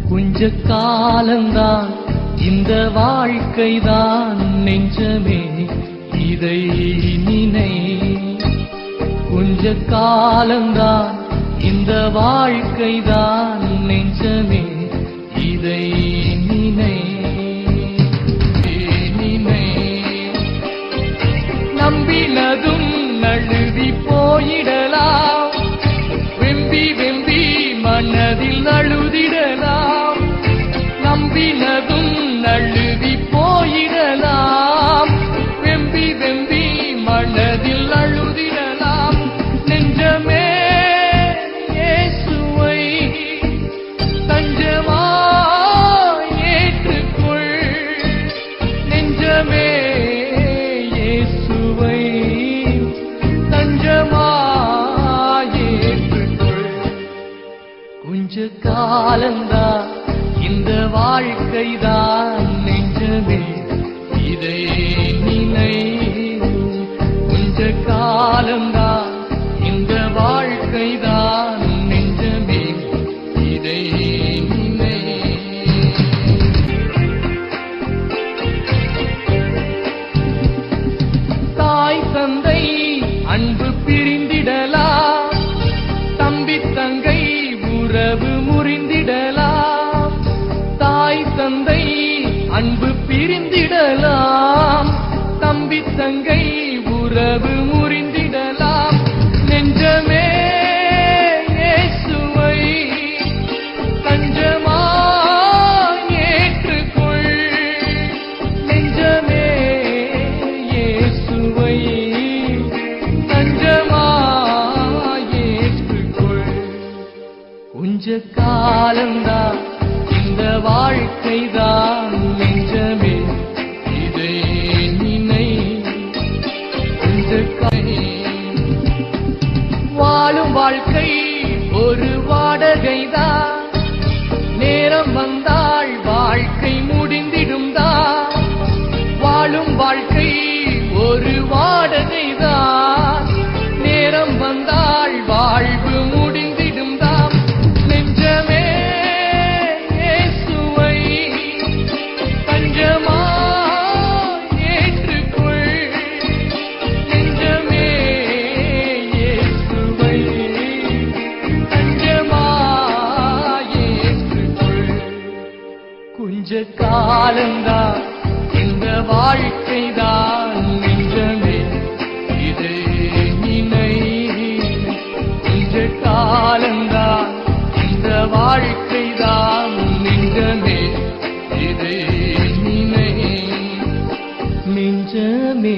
கொஞ்ச காலந்தான் இந்த வாழ்க்கைதான் நெஞ்சமே இதை நினை. கொஞ்ச காலந்தான் இந்த வாழ்க்கைதான் நெஞ்சமே இதை நினை. நம்பினதும் நழுவி போயிடலாம், வெம்பி வெம்பி மனதில் அழுதிடலாம். நம்பினதும் நழுவி போயிடலாம், வெம்பி வெம்பி மனதில் அழுதிடலாம். நெஞ்சமே இயேசுவை தஞ்சமாய் ஏற்றுக்கொள். நெஞ்சமே இயேசுவை தஞ்சமாய் ஏற்றுக்கொள். கொஞ்ச காலந்தான் இந்த வாழ்க்கைதான் நெஞ்சமே இதை நினை. கொஞ்ச காலந்தான் இந்த வாழ்க்கைதான் நெஞ்சமே இதை நினை. தாய் தந்தை அன்பு பிரிந்திடலாம், தம்பி தங்கை உறவு முறிந்திடலாம். தாய் தந்தை அன்பு பிரிந்திடலாம், தம்பி தங்கை உறவு முறிந்திடலாம். நெஞ்சமே இயேசுவை தஞ்சமாய் ஏற்றுக்கொள். நெஞ்சமே இயேசுவை தஞ்சமாய் ஏற்றுக்கொள். கொஞ்ச காலந்தான் இந்த வாழ்க்கைதான் நெஞ்சமே இதை நினை. வாழும் வாழ்க்கை ஒரு வாடகைதான், நேரம் வந்தால் வாழ்க்கை முடிந்திடும் தான். வாழும் வாழ்க்கை ஒரு வாடகைதான், நேரம் வந்தால் வாழ்வு முடிந்திடும் தான். நெஞ்சமே இயேசுவை தஞ்சமாய் ஏற்றுக்கொள். நெஞ்சமே இயேசுவை தஞ்சமாய் ஏற்றுக்கொள். கொஞ்ச காலந்தான் இந்த வாழ்க்கைதான் நெஞ்சமே இதை நினை. கொஞ்ச காலந்தான் இந்த வாழ்க்கைதான் நெஞ்சமே இதை நினை. நெஞ்சமே